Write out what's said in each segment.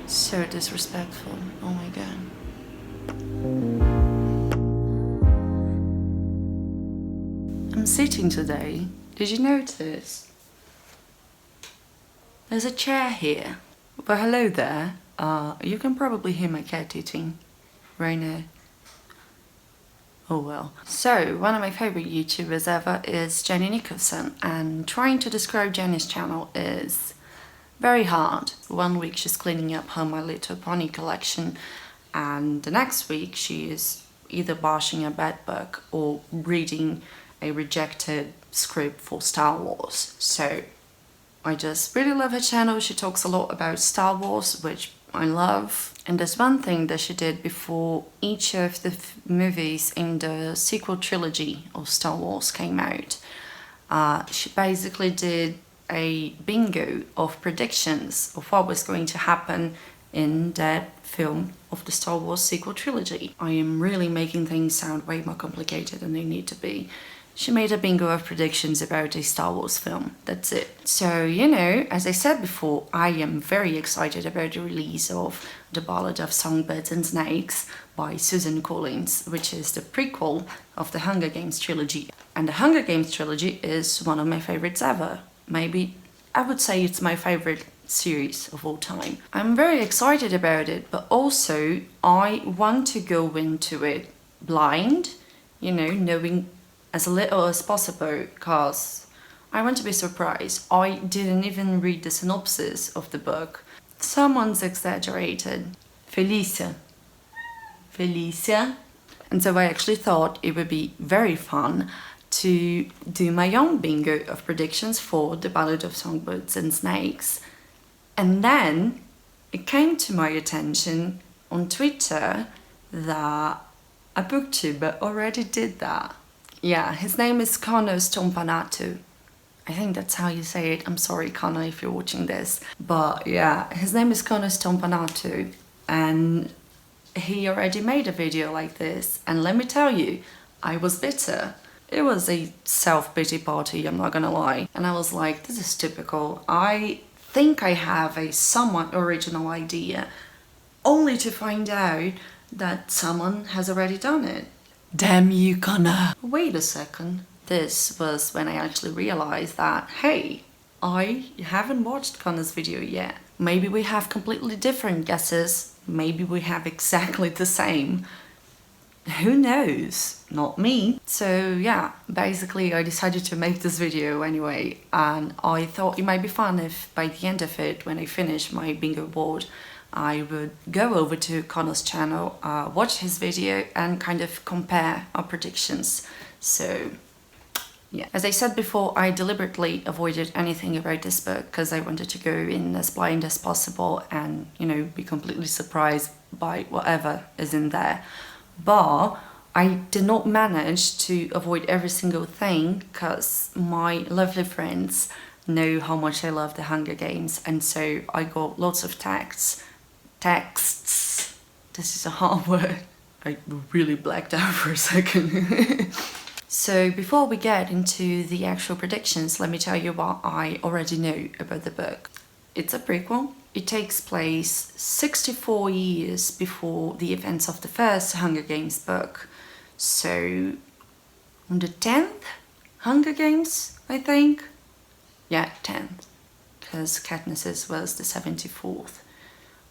So disrespectful. Oh my god. I'm sitting today. Did you notice? There's a chair here. Well, hello there. You can probably hear my cat eating right now. Oh well. So, one of my favorite YouTubers ever is Nicholson, and trying to describe Jenny's channel is very hard. 1 week she's cleaning up her My Little Pony collection, and the next week she is either bashing a bad book or reading a rejected script for Star Wars. So I just really love her channel. She talks a lot about Star Wars, which I love. And there's one thing that she did before each of the movies in the sequel trilogy of Star Wars came out. She basically did a bingo of predictions of what was going to happen in that film of the Star Wars sequel trilogy. I am really making things sound way more complicated than they need to be. She made a bingo of predictions about a Star Wars film. That's it. So, you know, as I said before, I am very excited about the release of The Ballad of Songbirds and Snakes by Susan Collins, which is the prequel of the Hunger Games trilogy. And the Hunger Games trilogy is one of my favorites ever. Maybe I would say it's my favorite series of all time. I'm very excited about it, but also I want to go into it blind, you know, knowing as little as possible, because I want to be surprised. I didn't even read the synopsis of the book. Someone's exaggerated. Felicia. And so I actually thought it would be very fun to do my own bingo of predictions for The Ballad of Songbirds and Snakes. And then it came to my attention on Twitter that a booktuber already did that. Yeah, his name is Stompanato. I think that's how you say it. I'm sorry, Connor, if you're watching this. But yeah, his name is Stompanato, and he already made a video like this. And let me tell you, I was bitter. It was a self-pity party, I'm not gonna lie. And I was like, this is typical. I think I have a somewhat original idea, only to find out that someone has already done it. Damn you, Connor. Wait a second. This was when I actually realized that, hey, I haven't watched Connor's video yet. Maybe we have completely different guesses. Maybe we have exactly the same. Who knows? Not me. So yeah, basically I decided to make this video anyway, and I thought it might be fun if by the end of it, when I finish my bingo board, I would go over to Connor's channel, watch his video and kind of compare our predictions. So yeah, as I said before, I deliberately avoided anything about this book because I wanted to go in as blind as possible and, you know, be completely surprised by whatever is in there. But I did not manage to avoid every single thing because my lovely friends know how much I love the Hunger Games, and so I got lots of texts. This is a hard word. I really blacked out for a second. So before we get into the actual predictions, let me tell you what I already know about the book. It's a prequel. It takes place 64 years before the events of the first Hunger Games book. So on the 10th Hunger Games, I think? Yeah, 10th, because Katniss's was the 74th.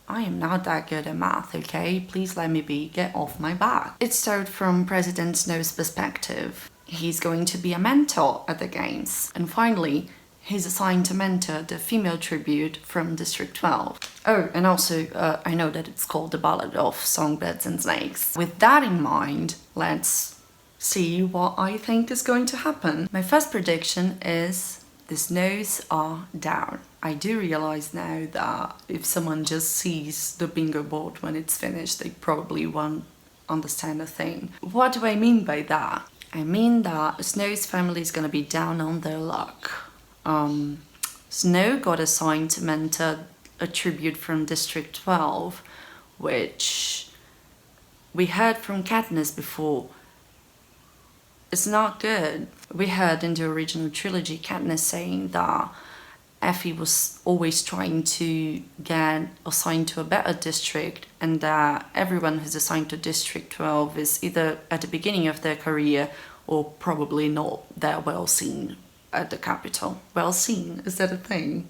I am not that good at math, okay? Please let me be, get off my back. It's told from President Snow's perspective. He's going to be a mentor at the games. And finally, he's assigned to mentor the female tribute from District 12. Oh, and also, I know that it's called The Ballad of Songbirds and Snakes. With that in mind, let's see what I think is going to happen. My first prediction is the snows are down. I do realize now that if someone just sees the bingo board when it's finished, they probably won't understand a thing. What do I mean by that? I mean that Snow's family is gonna be down on their luck. Snow got assigned to mentor a tribute from District 12, which we heard from Katniss before. It's not good. We heard in the original trilogy Katniss saying that Effie was always trying to get assigned to a better district, and that everyone who's assigned to District 12 is either at the beginning of their career or probably not that well seen at the capital. Well seen, is that a thing?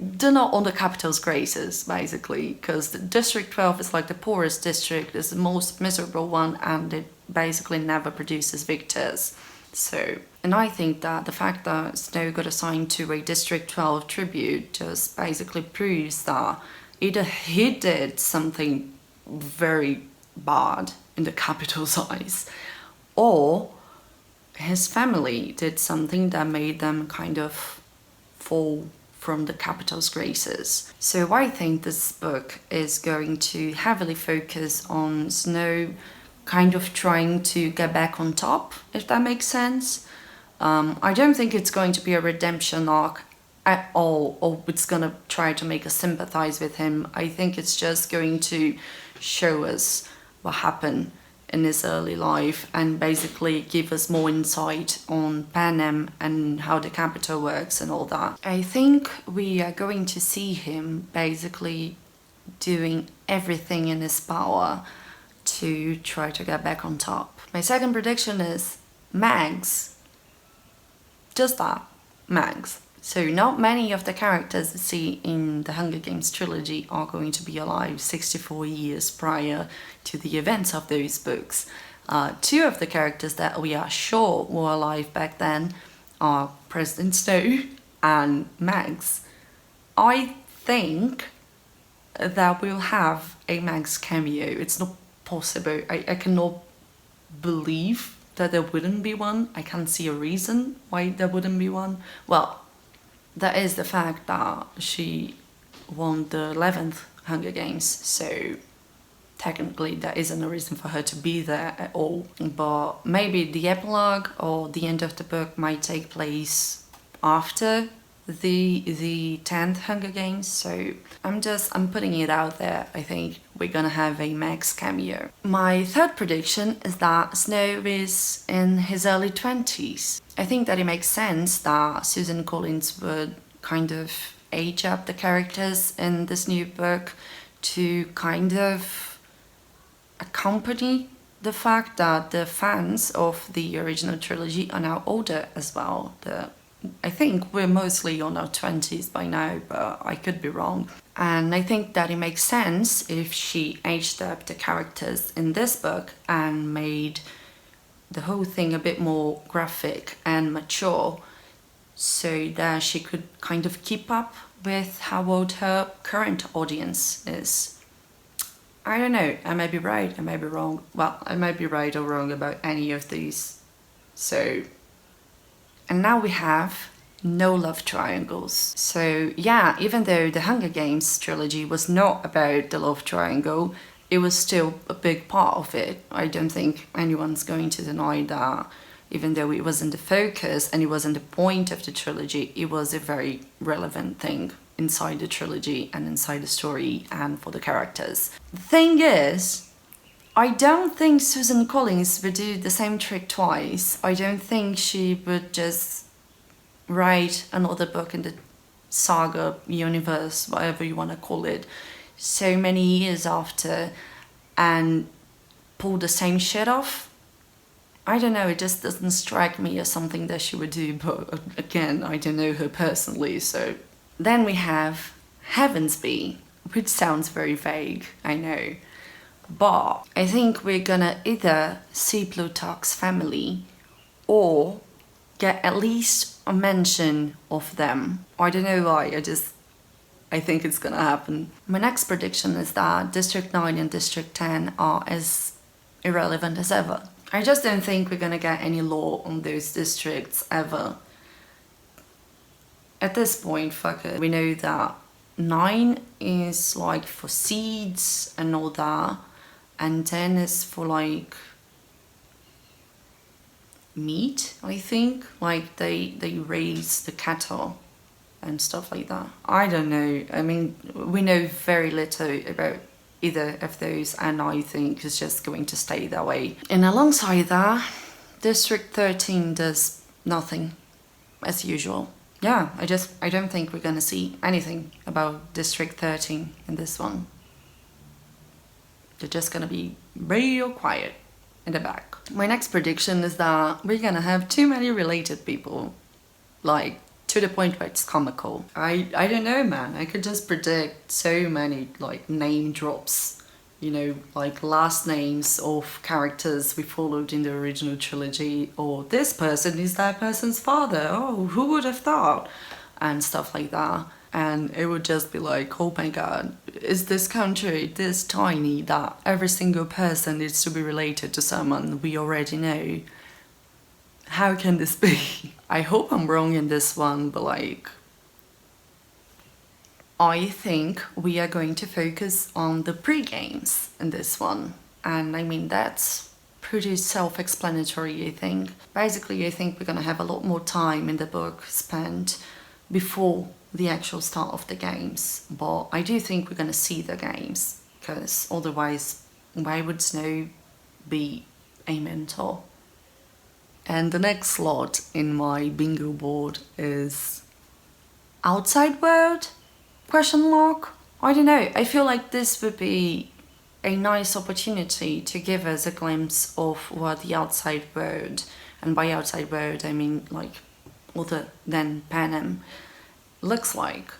They're not on the capital's graces, basically, because District 12 is like the poorest district, is the most miserable one, and it basically never produces victors. So, and I think that the fact that Snow got assigned to a District 12 tribute just basically proves that either he did something very bad in the capital's eyes, or his family did something that made them kind of fall from the capital's graces. So I think this book is going to heavily focus on Snow kind of trying to get back on top, if that makes sense. I don't think it's going to be a redemption arc at all, or it's gonna try to make us sympathize with him. I think it's just going to show us what happened in his early life and basically give us more insight on Panem and how the capital works and all that. I think we are going to see him basically doing everything in his power to try to get back on top. My second prediction is Mags. Just that, Mags. So not many of the characters we see in the Hunger Games trilogy are going to be alive 64 years prior to the events of those books. Two of the characters that we are sure were alive back then are President Snow and Mags. I think that we'll have a Mags cameo. It's not possible. I cannot believe that there wouldn't be one. I can't see a reason why there wouldn't be one. Well, that is the fact that she won the 11th Hunger Games, so technically there isn't a reason for her to be there at all. But maybe the epilogue or the end of the book might take place after the 10th Hunger Games, so I'm putting it out there. I think we're gonna have a Max cameo. My third prediction is that Snow is in his early 20s. I think that it makes sense that Susan Collins would kind of age up the characters in this new book to kind of accompany the fact that the fans of the original trilogy are now older as well. I think we're mostly on our 20s by now, but I could be wrong. And I think that it makes sense if she aged up the characters in this book and made the whole thing a bit more graphic and mature, so that she could kind of keep up with how old her current audience is. I don't know, I might be right, I might be wrong. Well, I might be right or wrong about any of these. So, and now we have no love triangles. So yeah, even though the Hunger Games trilogy was not about the love triangle, it was still a big part of it. I don't think anyone's going to deny that. Even though it wasn't the focus and it wasn't the point of the trilogy, it was a very relevant thing inside the trilogy and inside the story and for the characters. The thing is, I don't think Susan Collins would do the same trick twice. I don't think she would just write another book in the saga universe, whatever you want to call it, so many years after and pull the same shit off. I don't know, it just doesn't strike me as something that she would do, but again, I don't know her personally, so. Then we have Heavensby, which sounds very vague, I know. But I think we're gonna either see Plutarch's family or get at least a mention of them. I don't know why, I think it's gonna happen. My next prediction is that District 9 and District 10 are as irrelevant as ever. I just don't think we're gonna get any lore on those districts ever. At this point, fuck it. We know that 9 is like for seeds and all that, and 10 is for like meat, I think. Like they raise the cattle and stuff like that. I don't know. I mean, we know very little about either of those, and I think it's just going to stay that way. And alongside that, District 13 does nothing, as usual. yeah, I don't think we're gonna see anything about District 13 in this one. They're just gonna be real quiet in the back. My next prediction is that we're gonna have too many related people, like to the point where it's comical. I don't know, man. I could just predict so many like name drops, you know, like last names of characters we followed in the original trilogy, or this person is that person's father. Oh, who would have thought? And stuff like that. And it would just be like, oh my god, is this country this tiny that every single person needs to be related to someone we already know? How can this be? I hope I'm wrong in this one, but like, I think we are going to focus on the pre-games in this one. And I mean, that's pretty self-explanatory, I think. Basically, I think we're gonna have a lot more time in the book spent before the actual start of the games. But I do think we're gonna see the games, because otherwise, why would Snow be a mentor? And the next slot in my bingo board is outside world? Question mark? I don't know. I feel like this would be a nice opportunity to give us a glimpse of what the outside world, and by outside world I mean like other than Panem, looks like.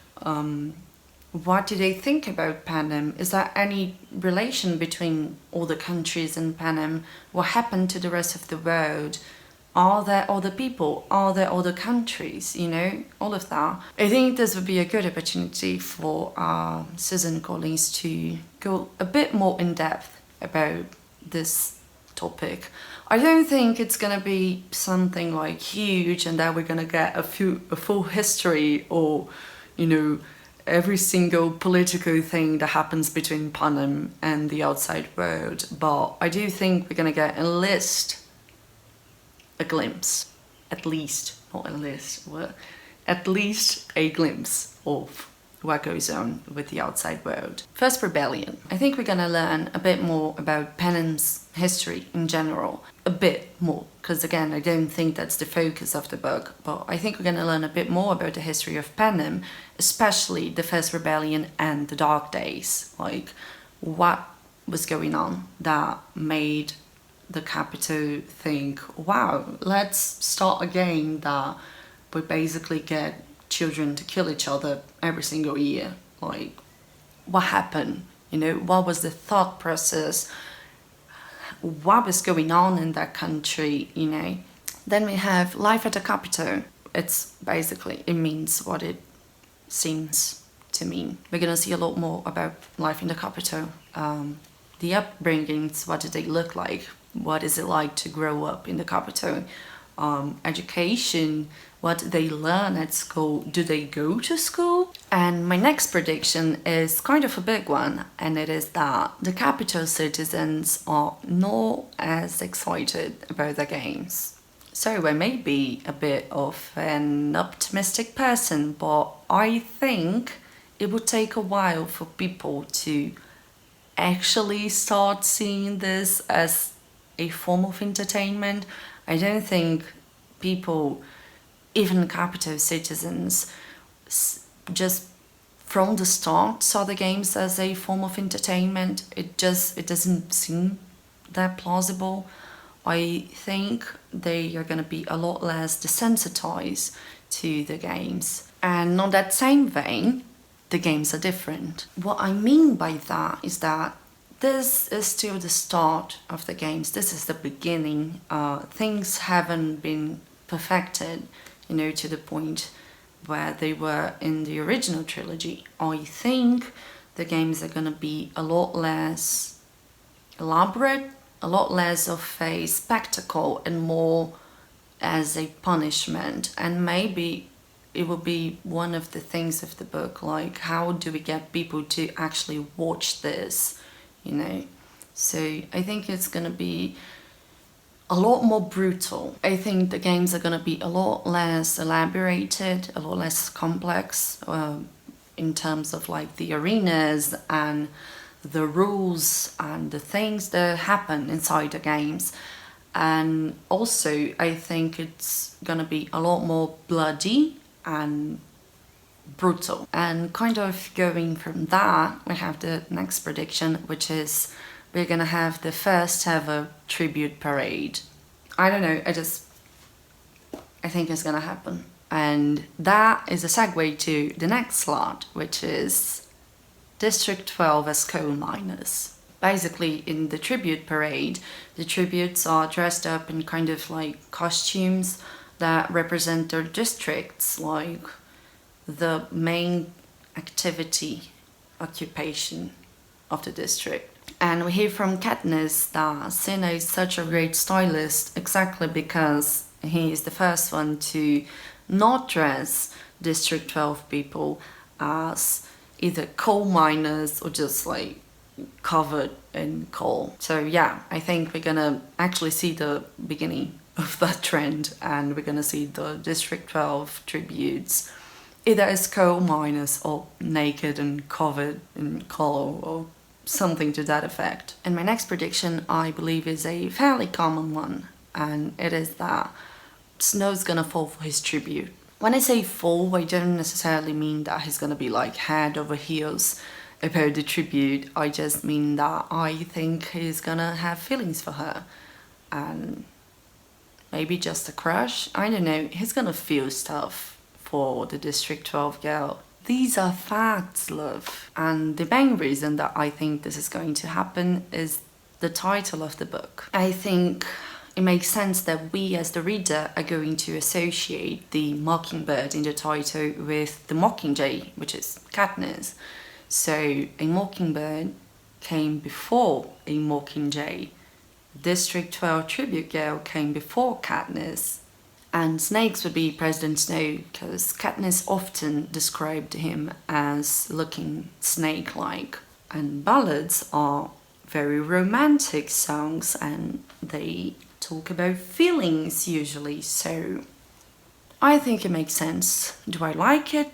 What do they think about Panem? Is there any relation between all the countries in Panem? What happened to the rest of the world? Are there other people? Are there other countries? You know, all of that. I think this would be a good opportunity for Susan Collins to go a bit more in depth about this topic. I don't think it's gonna be something like huge and that we're gonna get a full history, or, you know, every single political thing that happens between Panem and the outside world. But I do think we're gonna get a glimpse, at least, not a list, well, at least a glimpse of what goes on with the outside world. First rebellion. I think we're gonna learn a bit more about Panem's history in general. A bit more, because again, I don't think that's the focus of the book, but I think we're gonna learn a bit more about the history of Panem, especially the first rebellion and the Dark Days. Like, what was going on that made the capital think, wow, let's start a game that would basically get children to kill each other every single year. Like, what happened? You know, what was the thought process? What was going on in that country, you know? Then we have life at the capital. It's basically, it means what it seems to mean. We're gonna see a lot more about life in the capital. The upbringings, what did they look like? What is it like to grow up in the capital? Education, what do they learn at school? Do they go to school? And my next prediction is kind of a big one, and it is that the capital citizens are not as excited about the games. So I may be a bit of an optimistic person, but I think it would take a while for people to actually start seeing this as a form of entertainment. I don't think people, even capital citizens, just from the start saw the games as a form of entertainment. It doesn't seem that plausible. I think they are going to be a lot less desensitized to the games. And on that same vein, the games are different. What I mean by that is that this is still the start of the games. This is the beginning. Things haven't been perfected, you know, to the point where they were in the original trilogy. I think the games are gonna be a lot less elaborate, a lot less of a spectacle, and more as a punishment. And maybe it will be one of the things of the book, like, how do we get people to actually watch this, you know? So I think it's gonna be a lot more brutal. I think the games are gonna be a lot less elaborated, a lot less complex, in terms of like the arenas and the rules and the things that happen inside the games. And also I think it's gonna be a lot more bloody and brutal. And kind of going from that, we have the next prediction, which is we're gonna have the first ever tribute parade. I don't know, I think it's gonna happen. And that is a segue to the next slot, which is District 12 as coal miners. Basically, in the tribute parade, the tributes are dressed up in kind of like costumes that represent their districts, like the main activity, occupation of the district. And we hear from Katniss that Cinna is such a great stylist exactly because he is the first one to not dress District 12 people as either coal miners or just like covered in coal. So yeah, I think we're gonna actually see the beginning of that trend, and we're gonna see the District 12 tributes either as coal miners or naked and covered in coal or something to that effect. And my next prediction, I believe, is a fairly common one, and it is that Snow's gonna fall for his tribute. When I say fall, I don't necessarily mean that he's gonna be like head over heels about the tribute. I just mean that I think he's gonna have feelings for her, and maybe just a crush. I don't know, he's gonna feel stuff for the District 12 girl. These are facts, love. And the main reason that I think this is going to happen is the title of the book. I think it makes sense that we as the reader are going to associate the mockingbird in the title with the mockingjay, which is Katniss. So a mockingbird came before a mockingjay. District 12 tribute girl came before Katniss. And snakes would be President Snow, because Katniss often described him as looking snake-like. And ballads are very romantic songs, and they talk about feelings usually, so I think it makes sense. Do I like it?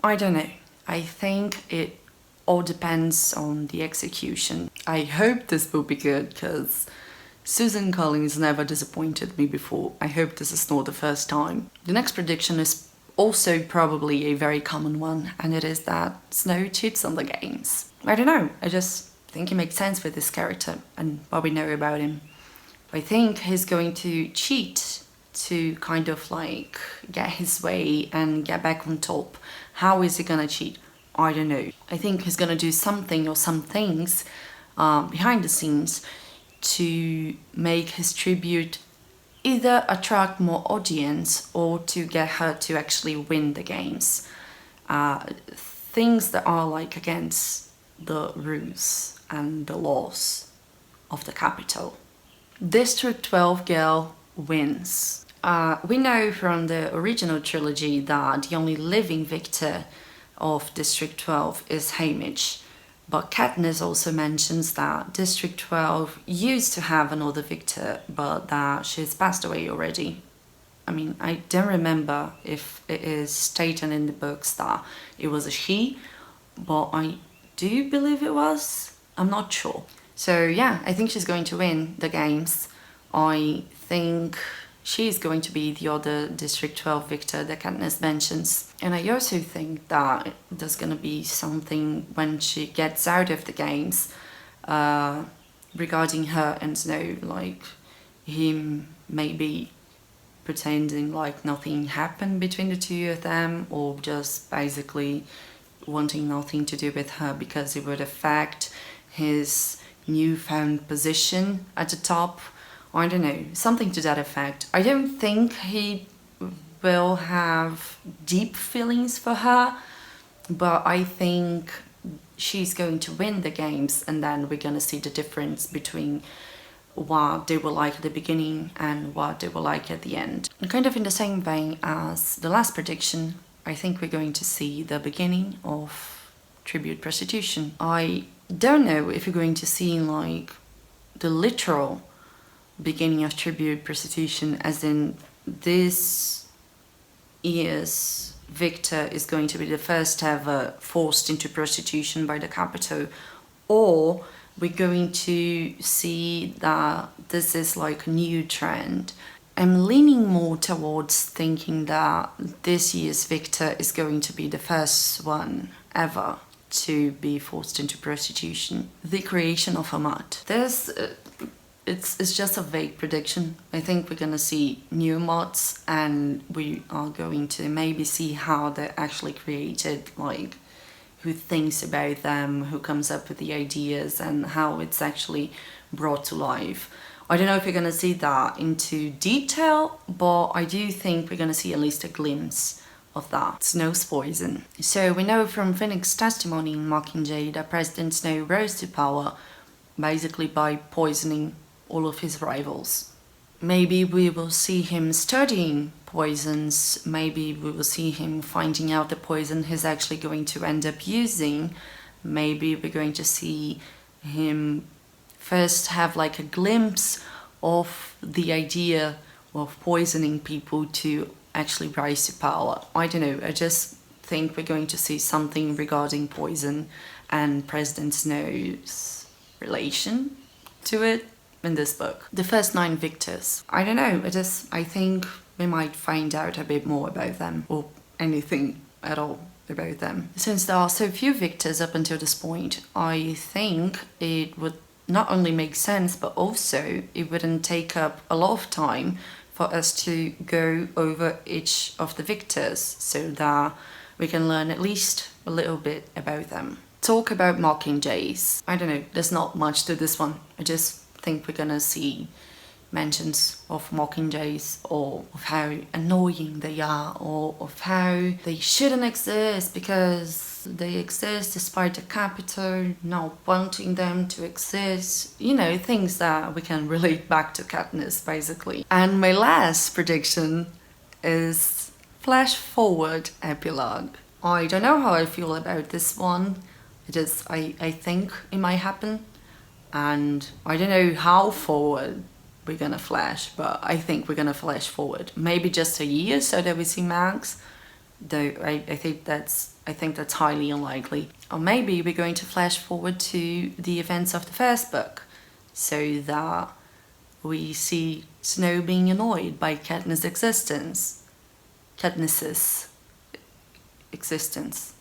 I don't know. I think it all depends on the execution. I hope this will be good, because Susan Collins never disappointed me before. I hope this is not the first time. The next prediction is also probably a very common one, and it is that Snow cheats on the games. I don't know, I just think it makes sense with this character and what we know about him. I think he's going to cheat to kind of like get his way and get back on top. How is he gonna cheat? I don't know. I think he's gonna do something or some things behind the scenes to make his tribute either attract more audience or to get her to actually win the games. Things that are like against the rules and the laws of the capital. District 12 girl wins. We know from the original trilogy that the only living victor of District 12 is Haymitch, but Katniss also mentions that District 12 used to have another victor, but that she's passed away already. I mean, I don't remember if it is stated in the books that it was a she, but I do believe it was. I'm not sure. So yeah, I think she's going to win the games. I think she's going to be the other District 12 victor that Katniss mentions. And I also think that there's going to be something when she gets out of the games regarding her and Snow, like him maybe pretending like nothing happened between the two of them, or just basically wanting nothing to do with her because it would affect his newfound position at the top. I don't know, something to that effect. I don't think he will have deep feelings for her, but I think she's going to win the games, and then we're going to see the difference between what they were like at the beginning and what they were like at the end. And kind of in the same vein as the last prediction, I think we're going to see the beginning of tribute prostitution. I don't know if we're going to see like the literal beginning of tribute prostitution, as in this year's victor is going to be the first ever forced into prostitution by the capital, or we're going to see that this is like a new trend I'm leaning more towards thinking that this year's victor is going to be the first one ever to be forced into prostitution. The creation of a mutt. It's just a vague prediction. I think we're gonna see new mods, and we are going to maybe see how they're actually created, like who thinks about them, who comes up with the ideas, and how it's actually brought to life. I don't know if you're gonna see that into detail, but I do think we're gonna see at least a glimpse of that. Snow's poison. So we know from Finnick's testimony in Mockingjay that President Snow rose to power basically by poisoning all of his rivals. Maybe we will see him studying poisons, maybe we will see him finding out the poison he's actually going to end up using, maybe we're going to see him first have like a glimpse of the idea of poisoning people to actually rise to power. I don't know, I just think we're going to see something regarding poison and President Snow's relation to it in this book. The first 9 victors. I don't know, I think we might find out a bit more about them, or anything at all about them. Since there are so few victors up until this point, I think it would not only make sense, but also it wouldn't take up a lot of time for us to go over each of the victors so that we can learn at least a little bit about them. Talk about Mockingjays. I don't know, there's not much to this one. I just think we're gonna see mentions of Mockingjays, or of how annoying they are, or of how they shouldn't exist because they exist despite the capital not wanting them to exist. You know, things that we can relate back to Katniss, basically. And my last prediction is flash forward epilogue. I don't know how I feel about this one. I think it might happen. And I don't know how forward we're gonna flash, but I think we're gonna flash forward. Maybe just a year so that we see Max, though I think that's highly unlikely. Or maybe we're going to flash forward to the events of the first book, so that we see Snow being annoyed by Katniss's existence.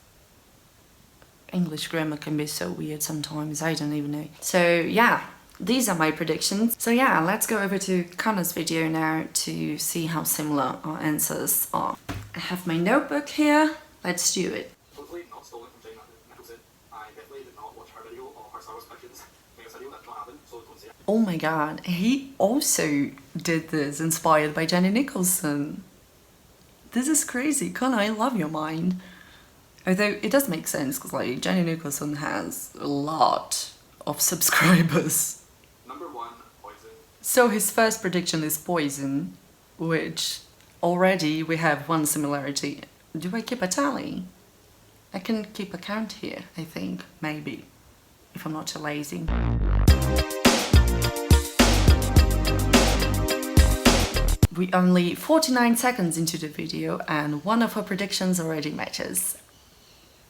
English grammar can be so weird sometimes, I don't even know. So yeah, these are my predictions. So yeah, let's go over to Connor's video now to see how similar our answers are. I have my notebook here, let's do it. Totally not stolen from Nicholson. I definitely did not watch her video or her Star Wars predictions. Because I knew that not happened, so don't say it. Oh my god, he also did this inspired by Jenny Nicholson. This is crazy, Connor, I love your mind. Although it does make sense, because like Jenny Nicholson has a lot of subscribers. Number 1, poison. So his first prediction is poison, which already we have one similarity. Do I keep a tally? I can keep a count here, I think, maybe, if I'm not too lazy. We're only 49 seconds into the video and one of our predictions already matches.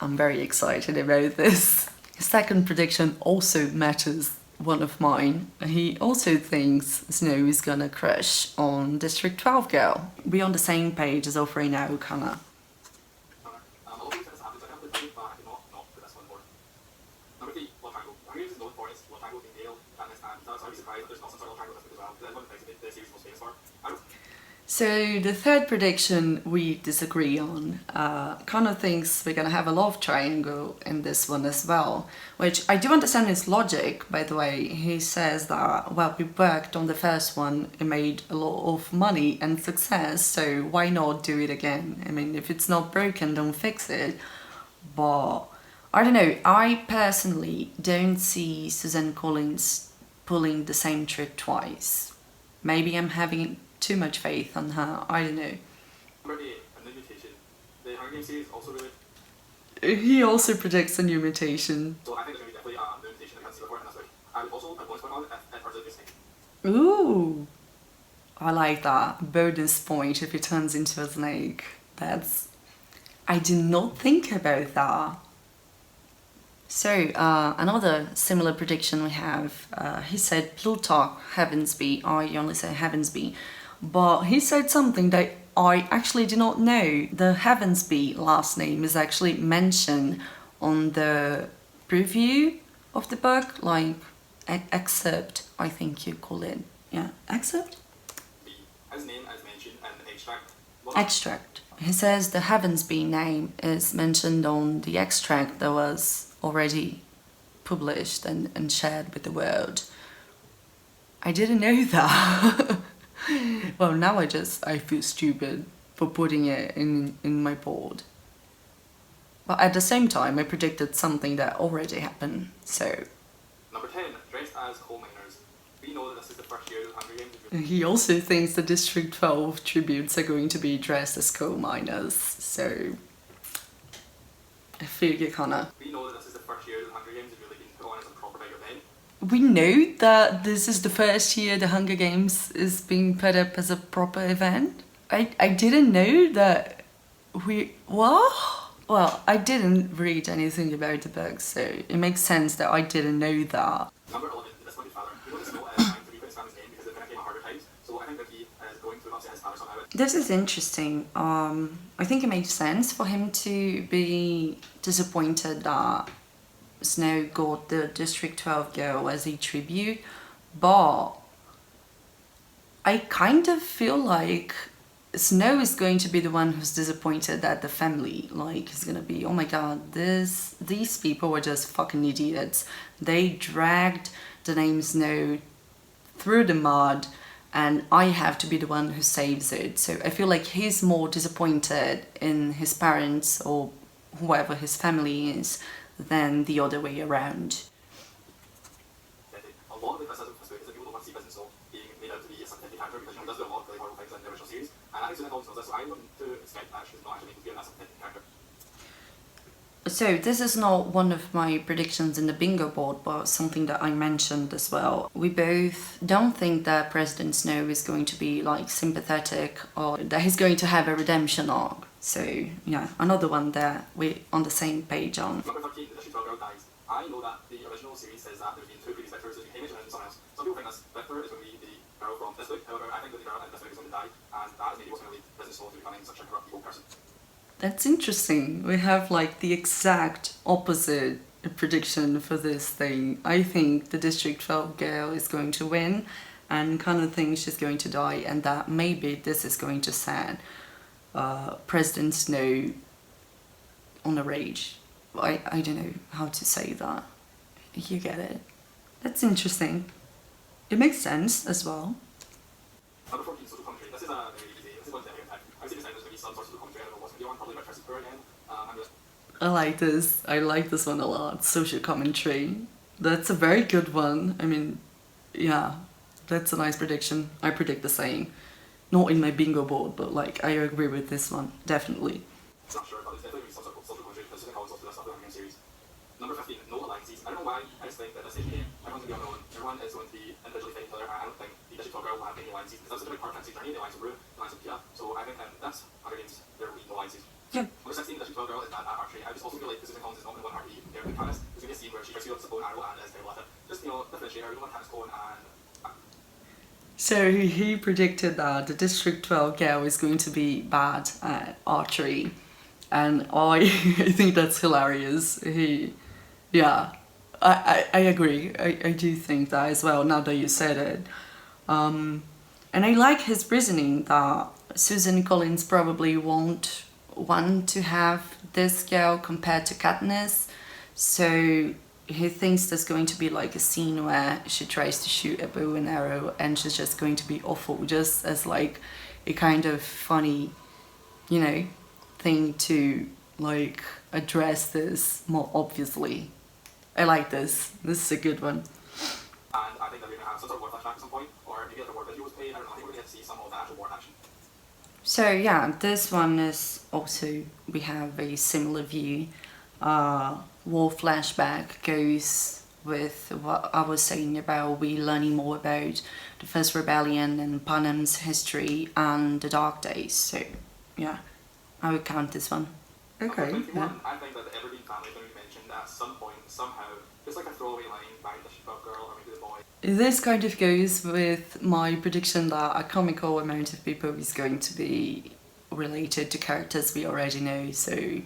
I'm very excited about this. His second prediction also matches one of mine. He also thinks Snow is gonna crush on District 12 girl. We're on the same page as of right now, Connor. Number 3, love triangle. I'm using known for its love triangle in Gale, Katniss, and so I'd be surprised if there's not some sort of love triangle listed as well. That's one of the things that the series was famous for. So the third prediction we disagree on. Connor thinks we're gonna have a love triangle in this one as well, which I do understand his logic, by the way. He says that, well, we worked on the first one and made a lot of money and success, so why not do it again? I mean, if it's not broken, don't fix it. But I don't know, I personally don't see Suzanne Collins pulling the same trick twice. Maybe I'm having too much faith on her, I don't know. Number 8, a new mutation. The Hunger Games series also really. He also predicts a new mutation. So I think there's going to be definitely a new mutation I can't see before, and that's like, I would also, I'm going to put on if Arthur is snake. Ooh, I like that. Bonus point if he turns into a snake. I did not think about that. So, another similar prediction we have, he said Plutarch, Heavensby, or you only say Heavensby. But he said something that I actually did not know. The Heavensby last name is actually mentioned on the preview of the book, like excerpt, I think you call it. Yeah, excerpt? His name is mentioned in the extract. Extract. He says the Heavensby name is mentioned on the extract that was already published and shared with the world. I didn't know that. Well, now I feel stupid for putting it in my board. But at the same time, I predicted something that already happened, so... Number 10, dressed as coal miners. We know that this is the first year of the Hunger Games. He also thinks the District 12 tributes are going to be dressed as coal miners, so... I feel you kinda... We know that this is the first year of the Hunger Games has really been put on as a proper big event. We know that this is the first year the Hunger Games is being put up as a proper event. I didn't know that we... What? Well, I didn't read anything about the book, so it makes sense that I didn't know that. Number 11, the disappointed father. We know this note is trying to reboot his family's name because it kind of came at harder times, so I think that he is going to upset his father somehow. This is interesting. I think it makes sense for him to be disappointed that Snow got the District 12 girl as a tribute, but I kind of feel like Snow is going to be the one who's disappointed at the family. Like, he's gonna be, oh my god, these people were just fucking idiots. They dragged the name Snow through the mud, and I have to be the one who saves it. So I feel like he's more disappointed in his parents or whoever his family is than the other way around. A lot of the criticism for Snow is that people don't want to see business so being made out to be a sympathetic character because he does do a lot of really horrible things in the original series. And I think Nicholson knows this, so I wouldn't expect that she's not actually making a sympathetic character. So this is not one of my predictions in the bingo board, but something that I mentioned as well. We both don't think that President Snow is going to be like sympathetic or that he's going to have a redemption arc. So yeah, another one that we're on the same page on. Number 13, the District 12 girl dies. I know that the original series says that there's been two previous victors, there's been Hamish and someone else. Some people think this victor is going to be the girl from this book, however I think that the girl in this book is going to die, and that is maybe what's going to lead Business Soul to becoming such a corrupt evil person. That's interesting. We have like the exact opposite prediction for this thing. I think the District 12 girl is going to win and kind of think she's going to die, and that maybe this is going to set President Snow on a rage. I don't know how to say that. You get it. That's interesting. It makes sense as well. Number 14, social commentary. This is a very easy, this is one that I would say this time there's going to be some sort of social commentary. I don't know what's going to be on, probably about Tracy's Poor again. I like this one a lot. Social commentary. That's a very good one. I mean, yeah, that's a nice prediction. I predict the same. Not in my bingo board, but like, I agree with this one, definitely. Not sure, but it's definitely going to be some sort of social commentary because Susan Collins also does stuff with the Hunger Games series. Number 15, no alliances. I don't know why, I just think that this stage of the game, everyone's going to be unknown. Everyone is going to be individually fighting each other, and I don't think the District 12 girl will have any alliances because that's such a big part of Fantasy's journey, the alliance of Rue, the alliance of Pia. So I think that's Hunger Games, there will be no alliances. Yeah. Number 16, the District 12 girl is bad at archery. I just also feel like Susan Collins is not going to want her to be compared to Katniss. There's going to be a scene where she tries to use a bow and arrow and is terrible at it. Just, differentiate her. We don't want Katniss going and... So he predicted that the District 12 girl is going to be bad at archery, and I think that's hilarious. I agree. I do think that as well, now that you said it. And I like his reasoning that Susan Collins probably won't want to have this girl compared to Katniss, so he thinks there's going to be like a scene where she tries to shoot a bow and arrow and she's just going to be awful, just as like a kind of funny, thing to like address this more obviously. I like this. This is a good one. And I think that we're going to have some sort of war flashback at some point, or maybe like a war video was played. I don't know. I think we're going to get to see some of the actual war action. So yeah, this one is also, we have a similar view. War flashback goes with what I was saying about we learning more about the First Rebellion and Panem's history and the Dark Days. So yeah, I would count this one. Okay. Number 21, Yeah. I think that the Evergreen family is going to be mentioned at some point, somehow, just like a throwaway line by the sheepdog girl or maybe the boy. This kind of goes with my prediction that a comical amount of people is going to be related to characters we already know, so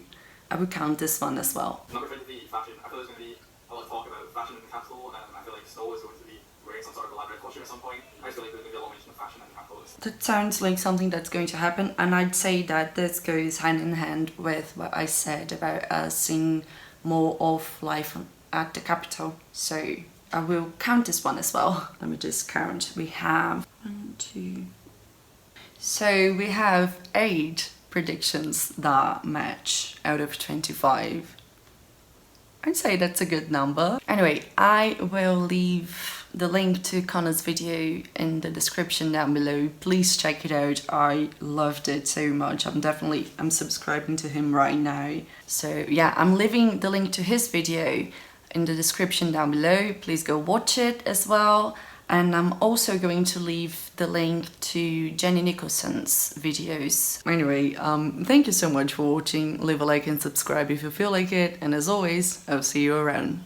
I would count this one as well. Number 23, fashion. I feel there's going to be a lot of talk about fashion in the capital, and I feel like Snow is going to be wearing some sort of elaborate costume at some point. I just feel like there's going to be a lot of mention of fashion in the capital. That sounds like something that's going to happen, and I'd say that this goes hand in hand with what I said about us seeing more of life at the capital. So I will count this one as well. Let me just count. We have 1, 2. So we have 8 predictions that match out of 25. I'd say that's a good number. Anyway, I will leave the link to Connor's video in the description down below. Please check it out. I loved it so much. I'm subscribing to him right now. So yeah, I'm leaving the link to his video in the description down below. Please go watch it as well. And I'm also going to leave the link to Jenny Nicholson's videos. Anyway, thank you so much for watching. Leave a like and subscribe if you feel like it. And as always, I'll see you around.